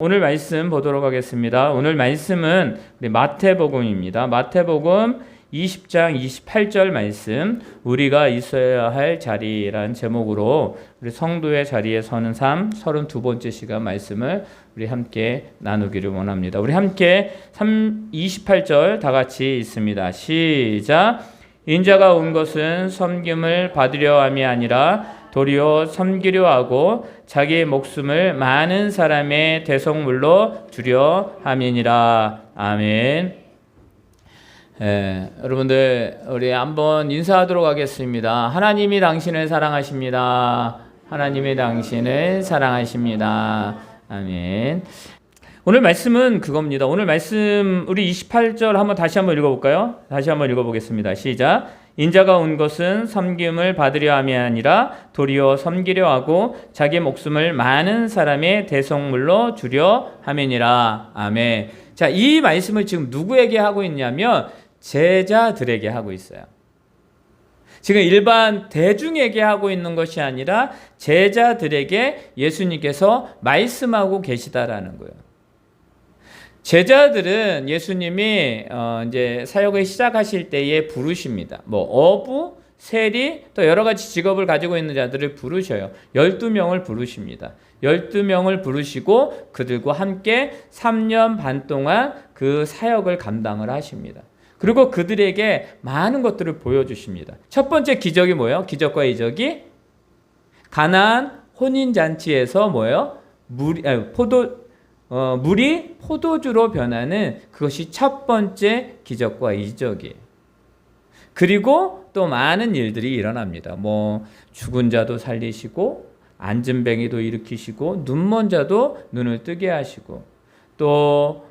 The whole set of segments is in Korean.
오늘 말씀 보도록 하겠습니다. 오늘 말씀은 우리 마태복음입니다. 마태복음 20장 28절 말씀, 우리가 있어야 할 자리라는 제목으로 우리 성도의 자리에 서는 삶 32번째 시간 말씀을 우리 함께 나누기를 원합니다. 우리 함께 28절 다 같이 있습니다. 시작. 인자가 온 것은 섬김을 받으려 함이 아니라 도리어 섬기려 하고 자기의 목숨을 많은 사람의 대속물로 주려 함이니라. 아멘. 여러분들 우리 한번 인사하도록 하겠습니다. 하나님이 당신을 사랑하십니다. 하나님이 당신을 사랑하십니다. 아멘. 오늘 말씀은 그겁니다. 오늘 말씀 우리 28절 한번 다시 한번 읽어볼까요? 다시 한번 읽어보겠습니다. 시작. 인자가 온 것은 섬김을 받으려 함이 아니라 도리어 섬기려 하고 자기 목숨을 많은 사람의 대속물로 주려 함이니라. 아멘. 자, 이 말씀을 지금 누구에게 하고 있냐면 제자들에게 하고 있어요. 지금 일반 대중에게 하고 있는 것이 아니라 제자들에게 예수님께서 말씀하고 계시다라는 거예요. 제자들은 예수님이 이제 사역을 시작하실 때에 부르십니다. 어부, 세리, 또 여러 가지 직업을 가지고 있는 자들을 부르셔요. 12명을 부르십니다. 12명을 부르시고 그들과 함께 3년 반 동안 그 사역을 감당을 하십니다. 그리고 그들에게 많은 것들을 보여주십니다. 첫 번째 기적이 뭐예요? 기적과 이적이 가나안 혼인잔치에서 뭐예요? 물이 포도주로 변하는 그것이 첫 번째 기적과 이적이에요. 그리고 또 많은 일들이 일어납니다. 죽은 자도 살리시고 안진뱅이도 일으키시고 눈먼 자도 눈을 뜨게 하시고 또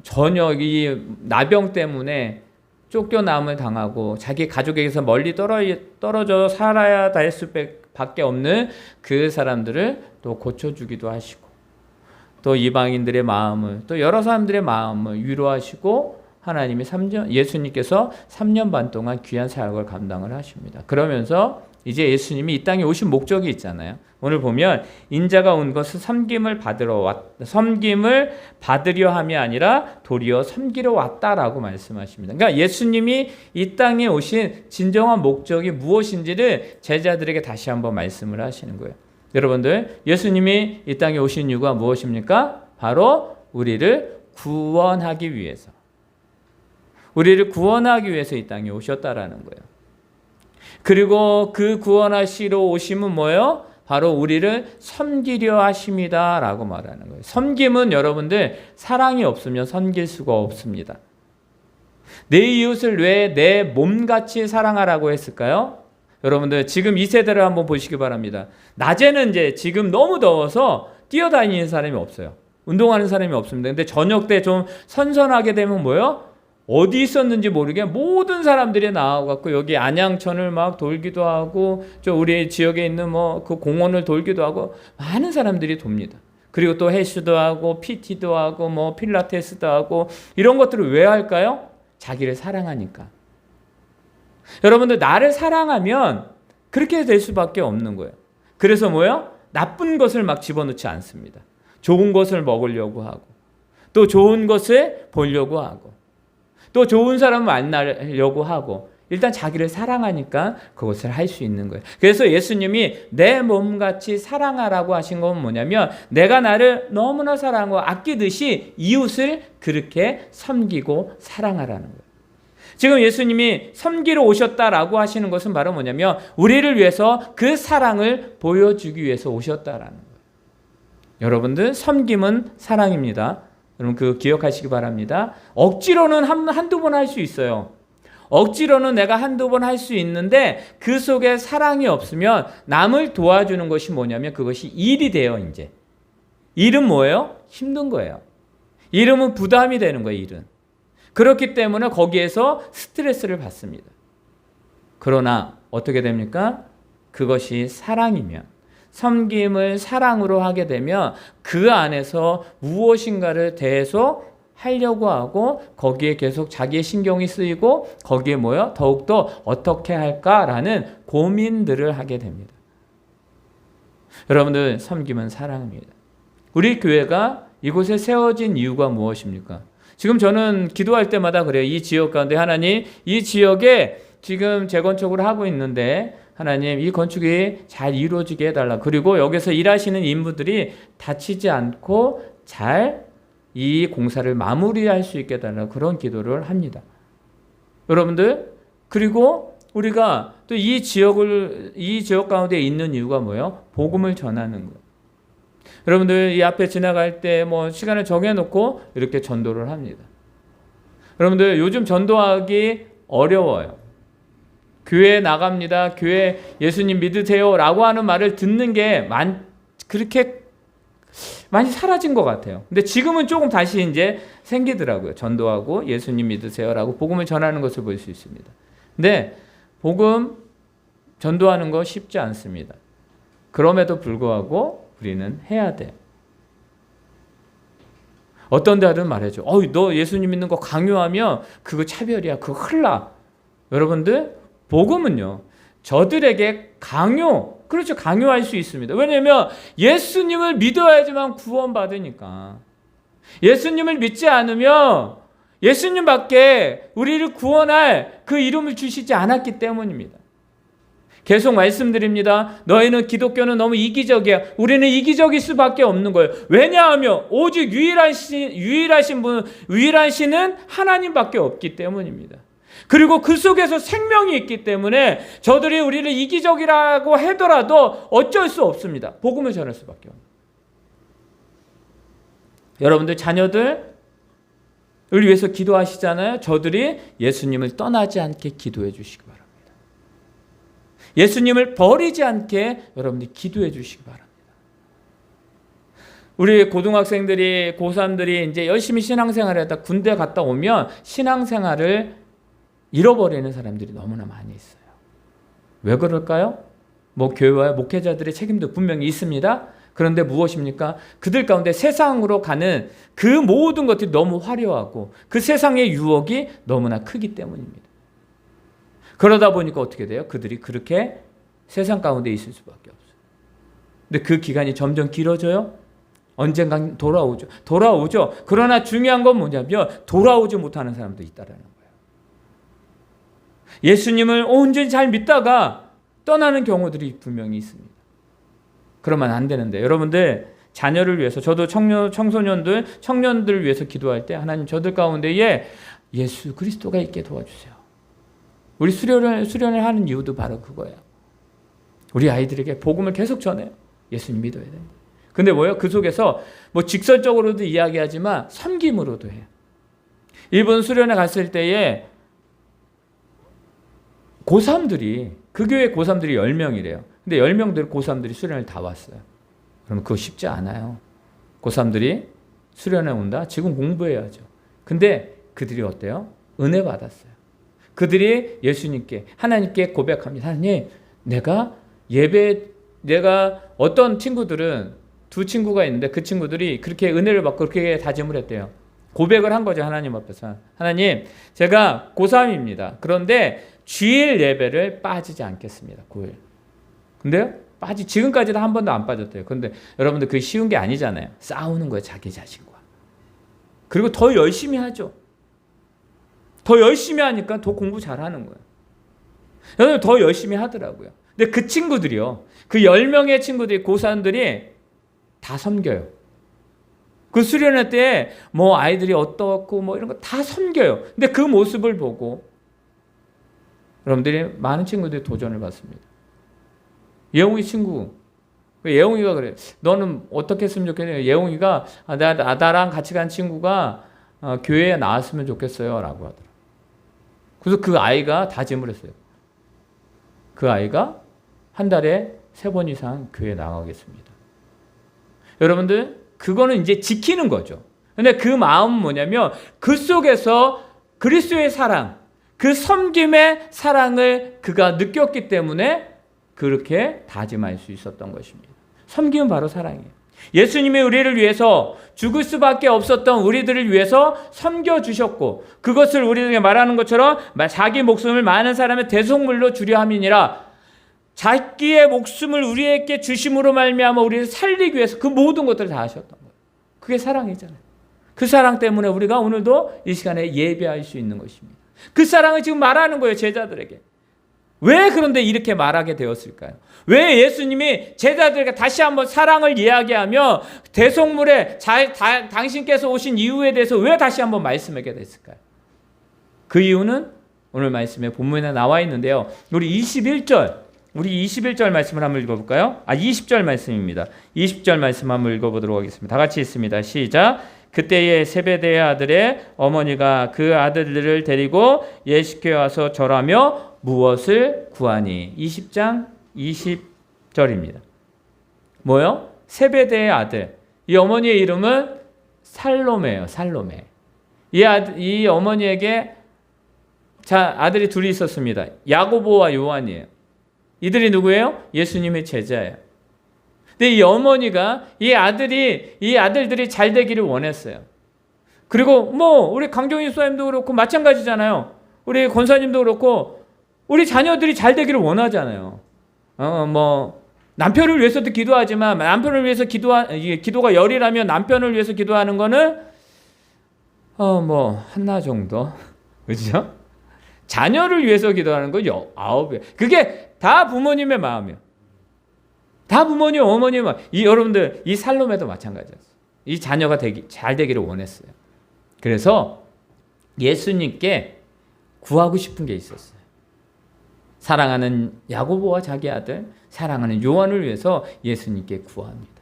저녁이 나병 때문에 쫓겨남을 당하고 자기 가족에게서 멀리 떨어져 살아야 될 수밖에 없는 그 사람들을 또 고쳐주기도 하시고 또 이방인들의 마음을 또 여러 사람들의 마음을 위로하시고 하나님이 예수님께서 3년 반 동안 귀한 사역을 감당을 하십니다. 그러면서 이제 예수님이 이 땅에 오신 목적이 있잖아요. 오늘 보면 인자가 온 것은 섬김을 받으려 함이 아니라 도리어 섬기러 왔다라고 말씀하십니다. 그러니까 예수님이 이 땅에 오신 진정한 목적이 무엇인지를 제자들에게 다시 한번 말씀을 하시는 거예요. 여러분들, 예수님이 이 땅에 오신 이유가 무엇입니까? 바로 우리를 구원하기 위해서. 우리를 구원하기 위해서 이 땅에 오셨다라는 거예요. 그리고 그 구원하시러 오심은 뭐예요? 바로 우리를 섬기려 하십니다 라고 말하는 거예요. 섬김은 여러분들 사랑이 없으면 섬길 수가 없습니다. 내 이웃을 왜 내 몸같이 사랑하라고 했을까요? 여러분들 지금 이 세대를 한번 보시기 바랍니다. 낮에는 이제 지금 너무 더워서 뛰어다니는 사람이 없어요. 운동하는 사람이 없습니다. 근데 저녁 때 좀 선선하게 되면 뭐예요? 어디 있었는지 모르게 모든 사람들이 나와갖고 여기 안양천을 막 돌기도 하고 저 우리 지역에 있는 그 공원을 돌기도 하고 많은 사람들이 돕니다. 그리고 또 헬스도 하고 PT도 하고 필라테스도 하고 이런 것들을 왜 할까요? 자기를 사랑하니까. 여러분들 나를 사랑하면 그렇게 될 수밖에 없는 거예요. 그래서 뭐예요? 나쁜 것을 막 집어넣지 않습니다. 좋은 것을 먹으려고 하고 또 좋은 것을 보려고 하고 또 좋은 사람을 만나려고 하고 일단 자기를 사랑하니까 그것을 할 수 있는 거예요. 그래서 예수님이 내 몸같이 사랑하라고 하신 건 뭐냐면 내가 나를 너무나 사랑하고 아끼듯이 이웃을 그렇게 섬기고 사랑하라는 거예요. 지금 예수님이 섬기러 오셨다라고 하시는 것은 바로 뭐냐면 우리를 위해서 그 사랑을 보여주기 위해서 오셨다라는 거예요. 여러분들 섬김은 사랑입니다. 여러분 그거 기억하시기 바랍니다. 억지로는 한두 번 할 수 있어요. 억지로는 내가 한두 번 할 수 있는데 그 속에 사랑이 없으면 남을 도와주는 것이 뭐냐면 그것이 일이 돼요. 이제 일은 뭐예요? 힘든 거예요. 일은 부담이 되는 거예요. 일은. 그렇기 때문에 거기에서 스트레스를 받습니다. 그러나 어떻게 됩니까? 그것이 사랑이면 섬김을 사랑으로 하게 되면 그 안에서 무엇인가를 계속 하려고 하고 거기에 계속 자기의 신경이 쓰이고 거기에 더욱더 어떻게 할까라는 고민들을 하게 됩니다. 여러분들 섬김은 사랑입니다. 우리 교회가 이곳에 세워진 이유가 무엇입니까? 지금 저는 기도할 때마다 그래요. 이 지역 가운데 하나님, 이 지역에 지금 재건축을 하고 있는데 하나님 이 건축이 잘 이루어지게 해달라. 그리고 여기서 일하시는 인부들이 다치지 않고 잘 이 공사를 마무리할 수 있게 해달라. 그런 기도를 합니다. 여러분들, 그리고 우리가 또 이 지역 가운데 있는 이유가 뭐예요? 복음을 전하는 거. 여러분들 이 앞에 지나갈 때 뭐 시간을 정해놓고 이렇게 전도를 합니다. 여러분들 요즘 전도하기 어려워요. 교회 나갑니다. 교회 예수님 믿으세요 라고 하는 말을 듣는 게 그렇게 많이 사라진 것 같아요. 근데 지금은 조금 다시 이제 생기더라고요. 전도하고 예수님 믿으세요 라고 복음을 전하는 것을 볼 수 있습니다. 근데 복음 전도하는 거 쉽지 않습니다. 그럼에도 불구하고 우리는 해야 돼요. 어떤 데는 말해줘. 너 예수님 믿는 거 강요하면 그거 차별이야. 그거 큰일 나. 여러분들, 복음은요, 저들에게 그렇죠. 강요할 수 있습니다. 왜냐하면 예수님을 믿어야지만 구원받으니까. 예수님을 믿지 않으면 예수님밖에 우리를 구원할 그 이름을 주시지 않았기 때문입니다. 계속 말씀드립니다. 너희는 기독교는 너무 이기적이야. 우리는 이기적일 수밖에 없는 거예요. 왜냐하면 오직 유일한 신은 하나님밖에 없기 때문입니다. 그리고 그 속에서 생명이 있기 때문에 저들이 우리를 이기적이라고 하더라도 어쩔 수 없습니다. 복음을 전할 수밖에 없습니다. 여러분들 자녀들을 위해서 기도하시잖아요. 저들이 예수님을 떠나지 않게 기도해 주시기 바랍니다. 예수님을 버리지 않게 여러분들이 기도해 주시기 바랍니다. 우리 고등학생들이 고3들이 이제 열심히 신앙생활을 하다 군대 갔다 오면 신앙생활을 잃어버리는 사람들이 너무나 많이 있어요. 왜 그럴까요? 교회와 목회자들의 책임도 분명히 있습니다. 그런데 무엇입니까? 그들 가운데 세상으로 가는 그 모든 것들이 너무 화려하고 그 세상의 유혹이 너무나 크기 때문입니다. 그러다 보니까 어떻게 돼요? 그들이 그렇게 세상 가운데 있을 수밖에 없어요. 근데 그 기간이 점점 길어져요. 언젠간 돌아오죠. 그러나 중요한 건 뭐냐면 돌아오지 못하는 사람도 있다라는 거예요. 예수님을 온전히 잘 믿다가 떠나는 경우들이 분명히 있습니다. 그러면 안 되는데 여러분들 자녀를 위해서 저도 청년들을 위해서 기도할 때 하나님 저들 가운데에 예수 그리스도가 있게 도와주세요. 우리 수련을 하는 이유도 바로 그거예요. 우리 아이들에게 복음을 계속 전해요. 예수님 믿어야 돼요. 근데 뭐예요? 그 속에서 직설적으로도 이야기하지만 섬김으로도 해요. 일본 수련회 갔을 때에 고3들이 그 교회 고3들이 10명이래요. 근데 10명들 고3들이 수련을 다 왔어요. 그럼 그거 쉽지 않아요. 고3들이 수련회 온다? 지금 공부해야죠. 근데 그들이 어때요? 은혜 받았어요. 그들이 예수님께 하나님께 고백합니다. 하나님, 내가 어떤 친구들은 두 친구가 있는데 그 친구들이 그렇게 은혜를 받고 그렇게 다짐을 했대요. 고백을 한 거죠. 하나님 앞에서. 하나님, 제가 고3입니다. 그런데 주일 예배를 빠지지 않겠습니다. 9일. 근데요? 지금까지도 한 번도 안 빠졌대요. 그런데 여러분들 그게 쉬운 게 아니잖아요. 싸우는 거예요. 자기 자신과. 그리고 더 열심히 하죠. 더 열심히 하니까 더 공부 잘하는 거예요. 여러분 더 열심히 하더라고요. 근데 그 친구들이요. 그 10명의 친구들이 고3들이 다 섬겨요. 그 수련회 때 아이들이 어떻고 이런 거 다 섬겨요. 근데 그 모습을 보고 여러분들이 많은 친구들이 도전을 받습니다. 예웅이 친구, 예웅이가 그래. 너는 어떻게 했으면 좋겠냐? 예웅이가 나랑 같이 간 친구가 교회에 나왔으면 좋겠어요 라고 하더라. 그래서 그 아이가 다짐을 했어요. 그 아이가 한 달에 3번 이상 교회에 나가겠습니다. 여러분들 그거는 이제 지키는 거죠. 근데 그 마음은 뭐냐면 그 속에서 그리스도의 사랑, 그 섬김의 사랑을 그가 느꼈기 때문에 그렇게 다짐할 수 있었던 것입니다. 섬김은 바로 사랑이에요. 예수님이 우리를 위해서 죽을 수밖에 없었던 우리들을 위해서 섬겨주셨고 그것을 우리에게 말하는 것처럼 자기 목숨을 많은 사람의 대속물로 주려 함이니라. 자기의 목숨을 우리에게 주심으로 말미암아 우리를 살리기 위해서 그 모든 것들을 다 하셨던 거예요. 그게 사랑이잖아요. 그 사랑 때문에 우리가 오늘도 이 시간에 예배할 수 있는 것입니다. 그 사랑을 지금 말하는 거예요, 제자들에게. 왜 그런데 이렇게 말하게 되었을까요? 왜 예수님이 제자들에게 다시 한번 사랑을 이야기하며 대속물에 당신께서 오신 이유에 대해서 왜 다시 한번 말씀하게 됐을까요? 그 이유는 오늘 말씀에 본문에 나와 있는데요. 우리 21절 말씀을 한번 읽어볼까요? 20절 말씀입니다. 20절 말씀 한번 읽어보도록 하겠습니다. 다 같이 읽습니다. 시작. 그때에 세베대의 아들의 어머니가 그 아들들을 데리고 예수께 와서 절하며 무엇을 구하니? 20장 20절입니다. 뭐요? 세베대의 아들. 이 어머니의 이름은 살로메예요. 살로메. 이 어머니에게 아들이 둘이 있었습니다. 야고보와 요한이에요. 이들이 누구예요? 예수님의 제자예요. 근데 이 어머니가 이 아들들이 잘 되기를 원했어요. 그리고 우리 강경희 수사님도 그렇고 마찬가지잖아요. 우리 권사님도 그렇고 우리 자녀들이 잘 되기를 원하잖아요. 남편을 위해서도 기도하지만 남편을 위해서 기도가 열이라면 남편을 위해서 기도하는 거는 하나 정도. 그렇죠? 자녀를 위해서 기도하는 건 9배. 그게 다 부모님의 마음이에요. 다 부모님, 어머님, 여러분들 이 살로메도 마찬가지였어요. 이 자녀가 잘 되기를 원했어요. 그래서 예수님께 구하고 싶은 게 있었어요. 사랑하는 야고보와 자기 아들, 사랑하는 요한을 위해서 예수님께 구합니다.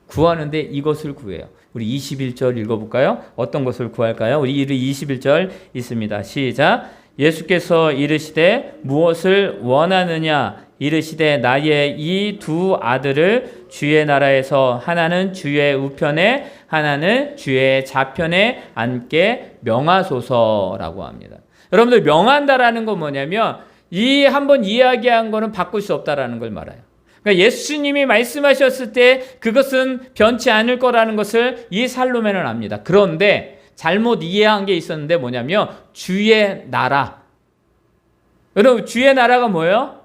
구하는데 이것을 구해요. 우리 21절 읽어볼까요? 어떤 것을 구할까요? 우리 21절 있습니다. 시작. 예수께서 이르시되 무엇을 원하느냐? 이르시되 나의 이 두 아들을 주의 나라에서 하나는 주의 우편에 하나는 주의 좌편에 앉게 명하소서라고 합니다. 여러분들 명한다라는 건 뭐냐면 이 한번 이야기한 거는 바꿀 수 없다라는 걸 말해요. 그러니까 예수님이 말씀하셨을 때 그것은 변치 않을 거라는 것을 이 살로메는 압니다. 그런데 잘못 이해한 게 있었는데 뭐냐면 주의 나라. 여러분 주의 나라가 뭐예요?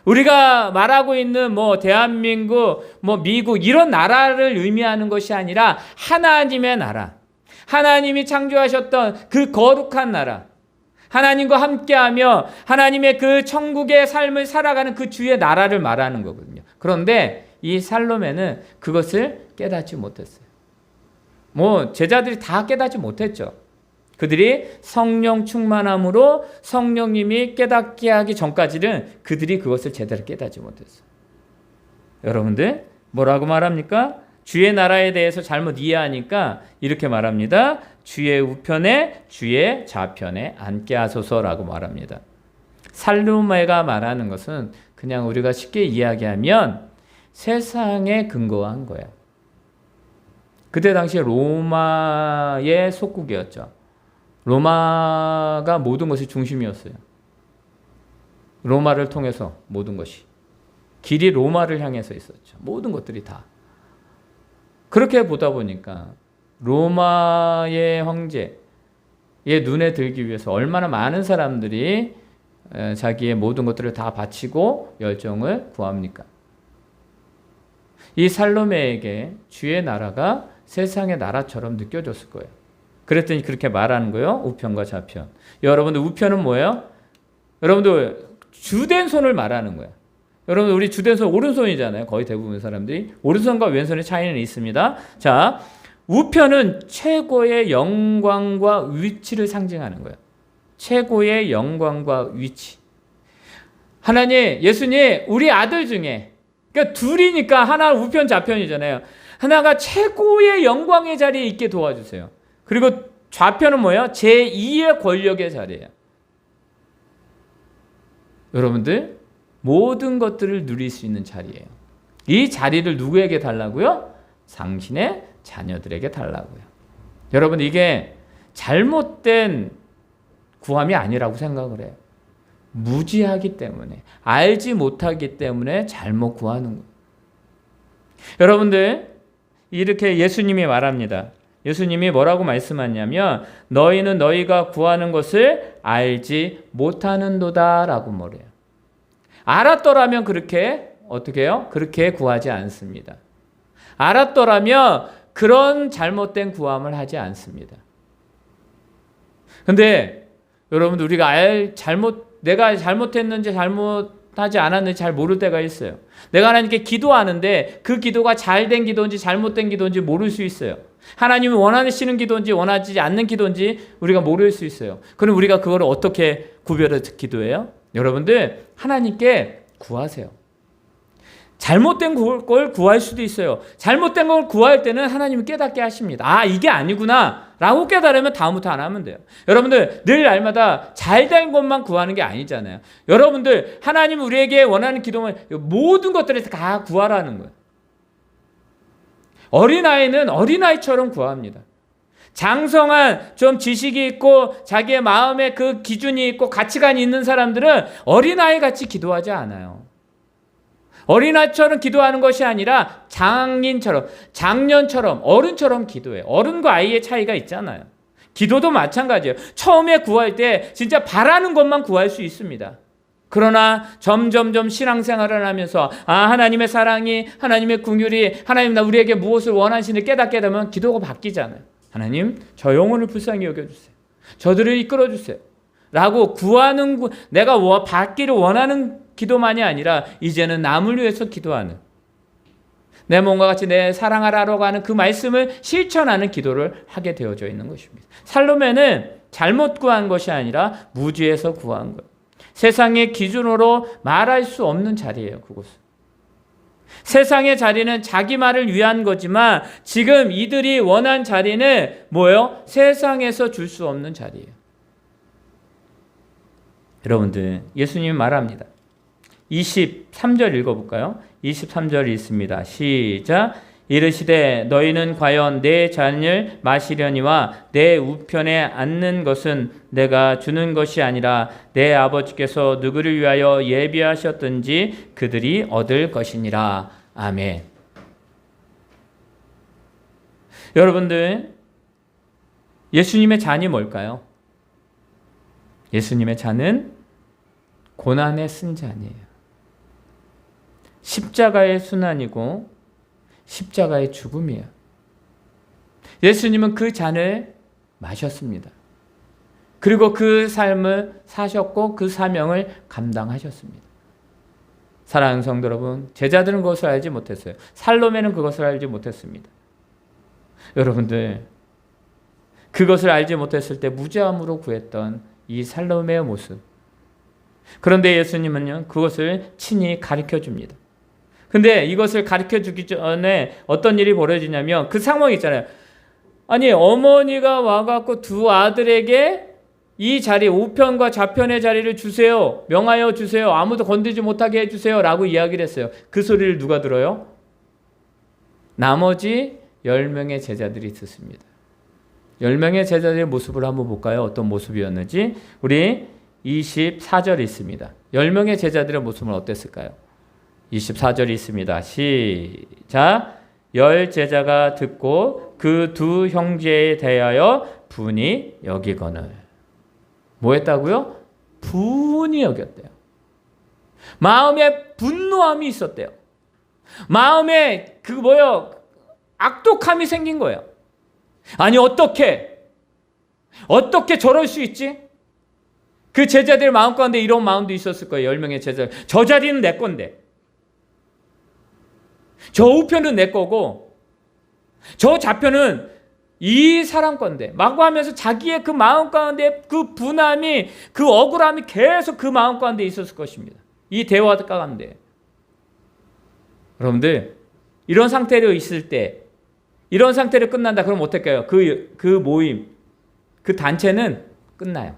우리가 말하고 있는 대한민국, 미국 이런 나라를 의미하는 것이 아니라 하나님의 나라. 하나님이 창조하셨던 그 거룩한 나라. 하나님과 함께하며 하나님의 그 천국의 삶을 살아가는 그 주의 나라를 말하는 거거든요. 그런데 이 살로메는 그것을 깨닫지 못했어요. 제자들이 다 깨닫지 못했죠. 그들이 성령 충만함으로 성령님이 깨닫게 하기 전까지는 그들이 그것을 제대로 깨닫지 못했어요. 여러분들 뭐라고 말합니까? 주의 나라에 대해서 잘못 이해하니까 이렇게 말합니다. 주의 우편에 주의 좌편에 앉게 하소서라고 말합니다. 살로메가 말하는 것은 그냥 우리가 쉽게 이야기하면 세상에 근거한 거예요. 그때 당시에 로마의 속국이었죠. 로마가 모든 것이 중심이었어요. 로마를 통해서 모든 것이. 길이 로마를 향해서 있었죠. 모든 것들이 다. 그렇게 보다 보니까 로마의 황제의 눈에 들기 위해서 얼마나 많은 사람들이 자기의 모든 것들을 다 바치고 열정을 구합니까? 이 살로메에게 주의 나라가 세상의 나라처럼 느껴졌을 거예요. 그랬더니 그렇게 말하는 거예요. 우편과 좌편. 여러분들 우편은 뭐예요? 여러분들 주된 손을 말하는 거예요. 여러분 우리 주된 손 오른손이잖아요. 거의 대부분 사람들이. 오른손과 왼손의 차이는 있습니다. 자, 우편은 최고의 영광과 위치를 상징하는 거예요. 최고의 영광과 위치. 하나님, 예수님, 우리 아들 중에 그러니까 둘이니까 하나 우편 좌편이잖아요. 하나가 최고의 영광의 자리에 있게 도와주세요. 그리고 좌편은 뭐예요? 제2의 권력의 자리예요. 여러분들 모든 것들을 누릴 수 있는 자리예요. 이 자리를 누구에게 달라고요? 당신의 자녀들에게 달라고요. 여러분 이게 잘못된 구함이 아니라고 생각을 해요. 무지하기 때문에 알지 못하기 때문에 잘못 구하는 거예요. 여러분들 이렇게 예수님이 말합니다. 예수님이 뭐라고 말씀하냐면 너희는 너희가 구하는 것을 알지 못하는도다 라고 말해요. 알았더라면 그렇게 어떻게 해요? 그렇게 구하지 않습니다. 알았더라면 그런 잘못된 구함을 하지 않습니다. 근데 여러분, 우리가 내가 잘못했는지 잘못하지 않았는지 잘 모를 때가 있어요. 내가 하나님께 기도하는데 그 기도가 잘된 기도인지 잘못된 기도인지 모를 수 있어요. 하나님이 원하시는 기도인지 원하지 않는 기도인지 우리가 모를 수 있어요. 그럼 우리가 그걸 어떻게 구별해서 기도해요? 여러분들, 하나님께 구하세요. 잘못된 걸 구할 수도 있어요. 잘못된 걸 구할 때는 하나님이 깨닫게 하십니다. 아, 이게 아니구나 라고 깨달으면 다음부터 안 하면 돼요. 여러분들, 늘 날마다 잘된 것만 구하는 게 아니잖아요. 여러분들, 하나님 우리에게 원하는 기도는 모든 것들에서 다 구하라는 거예요. 어린아이는 어린아이처럼 구합니다. 장성한 좀 지식이 있고 자기의 마음에 그 기준이 있고 가치관이 있는 사람들은 어린아이 같이 기도하지 않아요. 어린아이처럼 기도하는 것이 아니라 장인처럼, 장년처럼, 어른처럼 기도해요. 어른과 아이의 차이가 있잖아요. 기도도 마찬가지예요. 처음에 구할 때 진짜 바라는 것만 구할 수 있습니다. 그러나 점점점 신앙생활을 하면서 하나님의 사랑이, 하나님의 긍휼이, 하나님 우리에게 무엇을 원하시는지 깨닫게 되면 기도가 바뀌잖아요. 하나님, 저 영혼을 불쌍히 여겨주세요. 저들을 이끌어주세요. 라고 구하는, 내가 받기를 원하는 기도만이 아니라 이제는 남을 위해서 기도하는, 내 몸과 같이 내 사랑하라고 하는 그 말씀을 실천하는 기도를 하게 되어져 있는 것입니다. 살로메는 잘못 구한 것이 아니라 무지에서 구한 거예요. 세상의 기준으로 말할 수 없는 자리예요. 그곳은. 세상의 자리는 자기 말을 위한 거지만 지금 이들이 원한 자리는 뭐예요? 세상에서 줄 수 없는 자리예요. 여러분들, 예수님이 말합니다. 23절 읽어볼까요? 23절이 있습니다. 시작. 이르시되 너희는 과연 내 잔을 마시려니와 내 우편에 앉는 것은 내가 주는 것이 아니라 내 아버지께서 누구를 위하여 예비하셨든지 그들이 얻을 것이니라. 아멘. 여러분들, 예수님의 잔이 뭘까요? 예수님의 잔은 고난의 쓴 잔이에요. 십자가의 순환이고 십자가의 죽음이에요. 예수님은 그 잔을 마셨습니다. 그리고 그 삶을 사셨고 그 사명을 감당하셨습니다. 사랑하는 성도 여러분, 제자들은 그것을 알지 못했어요. 살로메는 그것을 알지 못했습니다. 여러분들, 그것을 알지 못했을 때 무죄함으로 구했던 이 살로메의 모습, 그런데 예수님은요, 그것을 친히 가르쳐 줍니다. 근데 이것을 가르쳐 주기 전에 어떤 일이 벌어지냐면 그 상황이 있잖아요. 아니, 어머니가 와갖고 두 아들에게 이 자리, 우편과 좌편의 자리를 주세요. 명하여 주세요. 아무도 건들지 못하게 해주세요. 라고 이야기를 했어요. 그 소리를 누가 들어요? 나머지 10명의 제자들이 듣습니다. 10명의 제자들의 모습을 한번 볼까요? 어떤 모습이었는지. 우리 24절이 있습니다. 10명의 제자들의 모습은 어땠을까요? 24절이 있습니다. 시작. 10 제자가 듣고 그 두 형제에 대하여 분이 여기거늘. 뭐 했다고요? 분이 여겼대요. 마음에 분노함이 있었대요. 마음에 악독함이 생긴 거예요. 아니, 어떻게 저럴 수 있지? 그 제자들 마음 가운데 이런 마음도 있었을 거예요. 10명의 제자들. 저 자리는 내 건데, 저 우편은 내 거고, 저 좌편은 이 사람 건데, 마구 하면서 자기의 그 마음 가운데 그 분함이, 그 억울함이 계속 그 마음 가운데 있었을 것입니다. 이 대화 가운데. 여러분들, 이런 상태로 있을 때, 이런 상태로 끝난다 그럼 어떨까요? 그 모임, 그 단체는 끝나요.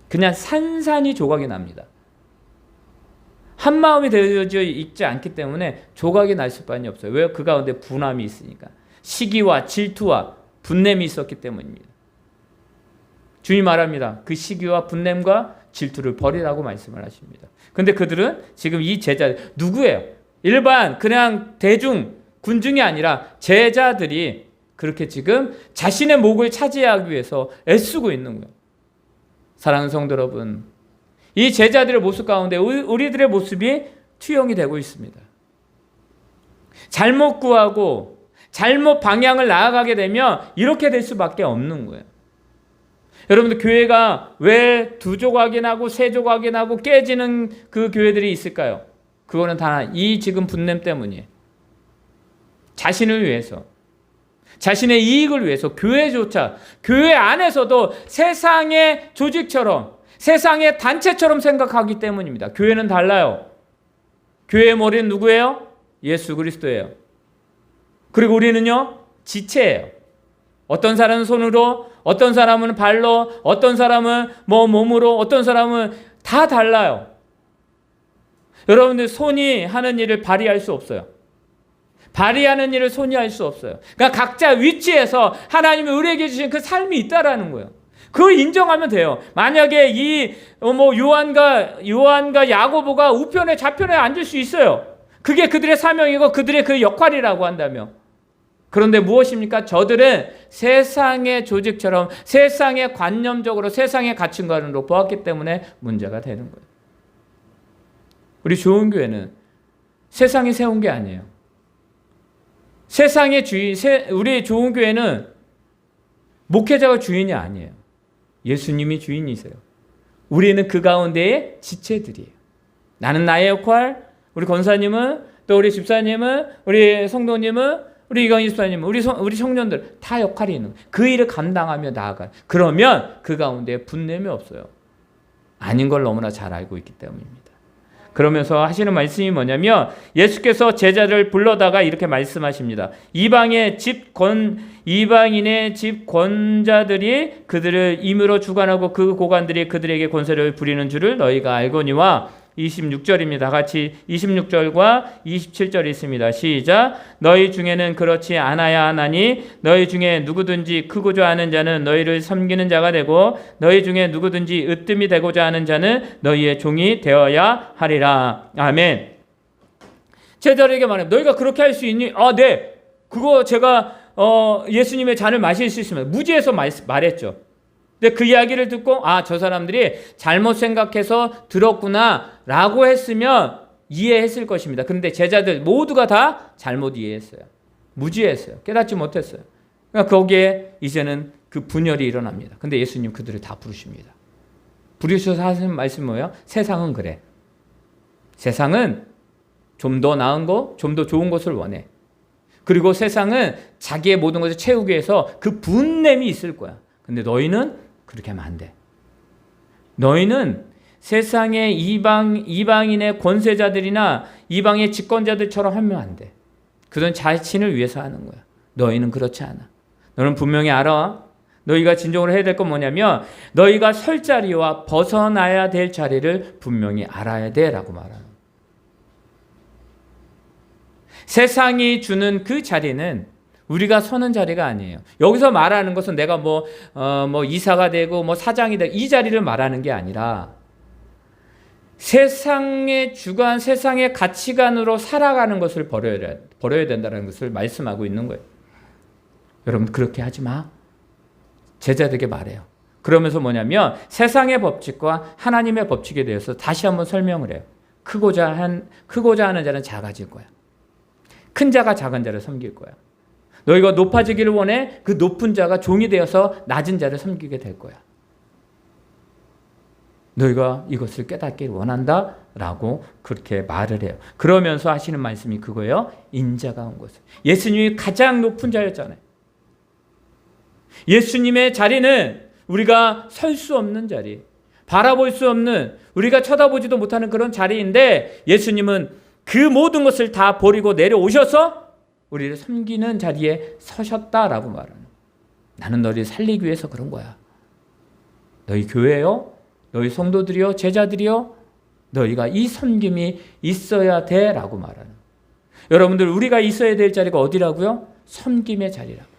그냥 산산이 조각이 납니다. 한 마음이 되어져 있지 않기 때문에 조각이 날 수밖에 없어요. 왜요? 그 가운데 분함이 있으니까. 시기와 질투와 분냄이 있었기 때문입니다. 주님 말합니다. 그 시기와 분냄과 질투를 버리라고 말씀을 하십니다. 근데 그들은 지금 이 제자들, 누구예요? 일반 그냥 대중 군중이 아니라 제자들이 그렇게 지금 자신의 목을 차지하기 위해서 애쓰고 있는 거예요. 사랑하는 성도 여러분, 이 제자들의 모습 가운데 우리들의 모습이 투영이 되고 있습니다. 잘못 구하고 잘못 방향을 나아가게 되면 이렇게 될 수밖에 없는 거예요. 여러분들 교회가 왜 2조각이 나고 3조각이 나고 깨지는 그 교회들이 있을까요? 그거는 다 이 지금 분냄 때문이에요. 자신을 위해서, 자신의 이익을 위해서 교회조차, 교회 안에서도 세상의 조직처럼, 세상의 단체처럼 생각하기 때문입니다. 교회는 달라요. 교회의 머리는 누구예요? 예수 그리스도예요. 그리고 우리는요, 지체예요. 어떤 사람은 손으로, 어떤 사람은 발로, 어떤 사람은 몸으로, 어떤 사람은 다 달라요. 여러분들 손이 하는 일을 발휘할 수 없어요. 발휘하는 일을 손이 할 수 없어요. 그러니까 각자 위치에서 하나님이 우리에게 주신 그 삶이 있다라는 거예요. 그걸 인정하면 돼요. 만약에 이 요한과 야고보가 우편에 좌편에 앉을 수 있어요. 그게 그들의 사명이고 그들의 그 역할이라고 한다면. 그런데 무엇입니까? 저들은 세상의 조직처럼 세상의 관념적으로 세상의 가치관으로 보았기 때문에 문제가 되는 거예요. 우리 좋은 교회는 세상이 세운 게 아니에요. 세상의 주인, 우리 좋은 교회는 목회자가 주인이 아니에요. 예수님이 주인이세요. 우리는 그 가운데의 지체들이에요. 나는 나의 역할, 우리 권사님은, 또 우리 집사님은, 우리 성도님은, 우리 이강희 집사님은, 우리 청년들 다 역할이 있는 거예요. 그 일을 감당하며 나아가요. 그러면 그 가운데 분냄이 없어요. 아닌 걸 너무나 잘 알고 있기 때문입니다. 그러면서 하시는 말씀이 뭐냐면 예수께서 제자를 불러다가 이렇게 말씀하십니다. 이방인의 집 권자들이 그들을 임으로 주관하고 그 고관들이 그들에게 권세를 부리는 줄을 너희가 알거니와 26절입니다. 같이 26절과 27절이 있습니다. 시작. 너희 중에는 그렇지 않아야 하나니 너희 중에 누구든지 크고자 하는 자는 너희를 섬기는 자가 되고 너희 중에 누구든지 으뜸이 되고자 하는 자는 너희의 종이 되어야 하리라. 아멘. 제자들에게 말해. 너희가 그렇게 할 수 있니? 네. 그거 제가 예수님의 잔을 마실 수 있으면 무지해서 말했죠. 근데 그 이야기를 듣고 저 사람들이 잘못 생각해서 들었구나 라고 했으면 이해했을 것입니다. 그런데 제자들 모두가 다 잘못 이해했어요. 무지했어요. 깨닫지 못했어요. 그러니까 거기에 이제는 그 분열이 일어납니다. 근데 예수님 그들을 다 부르십니다. 부르셔서 하시는 말씀이 뭐예요? 세상은 그래. 세상은 좀 더 나은 거, 좀 더 좋은 것을 원해. 그리고 세상은 자기의 모든 것을 채우기 위해서 그 분냄이 있을 거야. 근데 너희는 그렇게 하면 안 돼. 너희는 세상의 이방인의 권세자들이나 이방의 집권자들처럼 하면 안 돼. 그건 자신을 위해서 하는 거야. 너희는 그렇지 않아. 너는 분명히 알아. 너희가 진정으로 해야 될 건 뭐냐면 너희가 설 자리와 벗어나야 될 자리를 분명히 알아야 돼 라고 말하는 거야. 세상이 주는 그 자리는 우리가 서는 자리가 아니에요. 여기서 말하는 것은 내가 이사가 되고 사장이 되고 이 자리를 말하는 게 아니라 세상의 주관, 세상의 가치관으로 살아가는 것을 버려야 된다는 것을 말씀하고 있는 거예요. 여러분 그렇게 하지 마. 제자들에게 말해요. 그러면서 뭐냐면 세상의 법칙과 하나님의 법칙에 대해서 다시 한번 설명을 해요. 크고자 하는 자는 작아질 거야. 큰 자가 작은 자를 섬길 거야. 너희가 높아지기를 원해 그 높은 자가 종이 되어서 낮은 자를 섬기게 될 거야. 너희가 이것을 깨닫기를 원한다 라고 그렇게 말을 해요. 그러면서 하시는 말씀이 그거예요. 인자가 온 것을. 예수님이 가장 높은 자였잖아요. 예수님의 자리는 우리가 설 수 없는 자리, 바라볼 수 없는, 우리가 쳐다보지도 못하는 그런 자리인데 예수님은 그 모든 것을 다 버리고 내려오셔서 우리를 섬기는 자리에 서셨다라고 말하는. 나는 너희를 살리기 위해서 그런 거야. 너희 교회요, 너희 성도들이요, 제자들이요, 너희가 이 섬김이 있어야 돼라고 말하는. 여러분들 우리가 있어야 될 자리가 어디라고요? 섬김의 자리라고.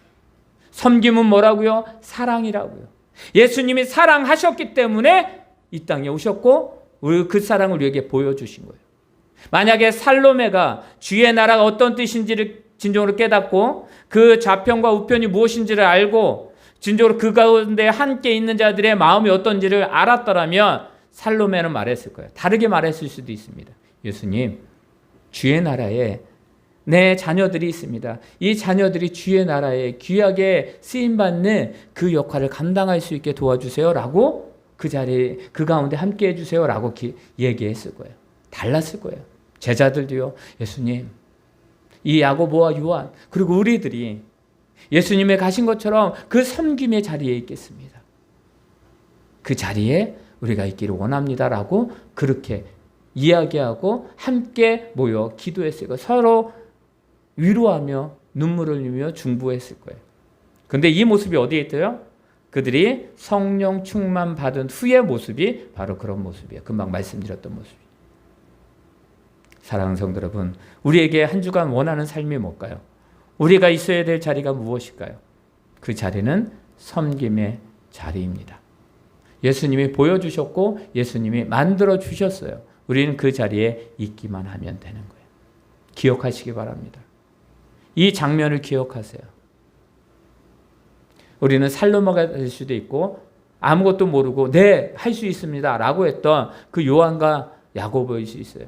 섬김은 뭐라고요? 사랑이라고요. 예수님이 사랑하셨기 때문에 이 땅에 오셨고 그 사랑을 우리에게 보여주신 거예요. 만약에 살로메가 주의 나라가 어떤 뜻인지를 진정으로 깨닫고 그 좌편과 우편이 무엇인지를 알고 진정으로 그 가운데 함께 있는 자들의 마음이 어떤지를 알았더라면 살로메는 말했을 거예요. 다르게 말했을 수도 있습니다. 예수님, 주의 나라에 내 자녀들이 있습니다. 이 자녀들이 주의 나라에 귀하게 쓰임받는 그 역할을 감당할 수 있게 도와주세요라고 그 자리에 그 가운데 함께 해주세요라고 얘기했을 거예요. 달랐을 거예요. 제자들도요. 예수님, 이 야고보와 요한 그리고 우리들이 예수님의 가신 것처럼 그 섬김의 자리에 있겠습니다. 그 자리에 우리가 있기를 원합니다라고 그렇게 이야기하고 함께 모여 기도했을 거예요. 서로 위로하며 눈물을 흘리며 중보했을 거예요. 그런데 이 모습이 어디에 있어요? 그들이 성령 충만 받은 후의 모습이 바로 그런 모습이에요. 금방 말씀드렸던 모습이에요. 사랑하는 성도 여러분, 우리에게 한 주간 원하는 삶이 뭘까요? 우리가 있어야 될 자리가 무엇일까요? 그 자리는 섬김의 자리입니다. 예수님이 보여주셨고 예수님이 만들어 주셨어요. 우리는 그 자리에 있기만 하면 되는 거예요. 기억하시기 바랍니다. 이 장면을 기억하세요. 우리는 살로모가 될 수도 있고 아무것도 모르고 네, 할 수 있습니다 라고 했던 그 요한과 야고보일 수 있어요.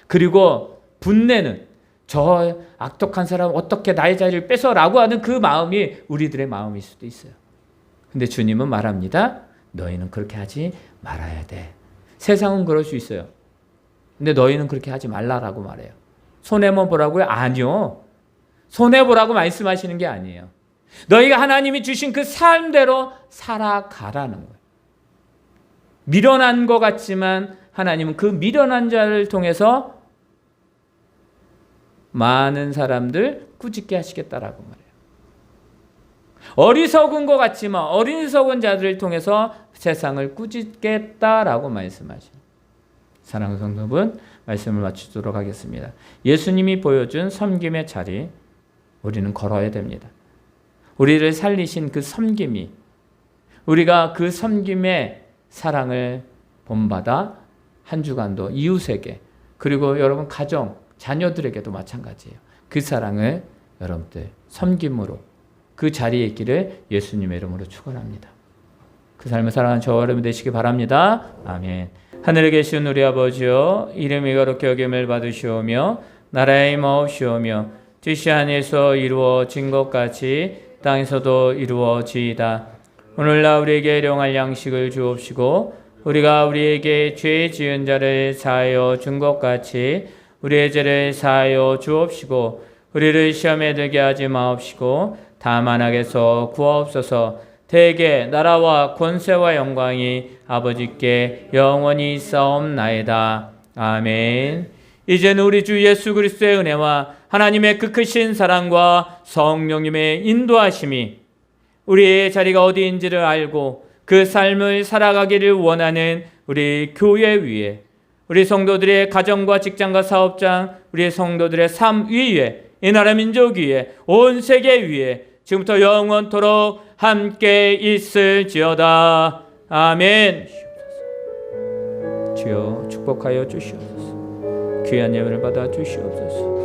그리고 분내는 저 악독한 사람 어떻게 나의 자리를 뺏어라고 하는 그 마음이 우리들의 마음일 수도 있어요. 근데 주님은 말합니다. 너희는 그렇게 하지 말아야 돼. 세상은 그럴 수 있어요. 근데 너희는 그렇게 하지 말라라고 말해요. 손해만 보라고요? 아니요. 손해보라고 말씀하시는 게 아니에요. 너희가 하나님이 주신 그 삶대로 살아가라는 거예요. 미련한 것 같지만 하나님은 그 미련한 자를 통해서 많은 사람들 꾸짖게 하시겠다라고 말해요. 어리석은 것 같지만 어리석은 자들을 통해서 세상을 꾸짖겠다라고 말씀하시죠. 사랑하는 성도 여러분, 말씀을 마치도록 하겠습니다. 예수님이 보여준 섬김의 자리 우리는 걸어야 됩니다. 우리를 살리신 그 섬김이 우리가 그 섬김의 사랑을 본받아 한 주간도 이웃에게 그리고 여러분 가정, 자녀들에게도 마찬가지예요. 그 사랑을 여러분들 섬김으로 그 자리에 있기를 예수님의 이름으로 축원합니다. 그 삶을 살아가는 저와 여러분 되시기 바랍니다. 아멘. 하늘에 계신 우리 아버지여, 이름이 거룩히 여김을 받으시오며 나라의 임하옵시오며 뜻이 하늘에서 이루어진 것 같이 땅에서도 이루어지이다. 오늘날 우리에게 일용할 양식을 주옵시고 우리가 우리에게 죄 지은 자를 사하여 준 것 같이 우리의 죄를 사하여 주옵시고 우리를 시험에 들게 하지 마옵시고 다만 악에서 구하옵소서. 대개 나라와 권세와 영광이 아버지께 영원히 있사옵나이다. 아멘. 이제는 우리 주 예수 그리스도의 은혜와 하나님의 그 크신 사랑과 성령님의 인도하심이 우리의 자리가 어디인지를 알고 그 삶을 살아가기를 원하는 우리 교회 위에, 우리 성도들의 가정과 직장과 사업장, 우리 성도들의 삶 위에, 이 나라 민족 위에, 온 세계 위에 지금부터 영원토록 함께 있을지어다. 아멘. 주여 축복하여 주시옵소서. 귀한 예물을 받아 주시옵소서.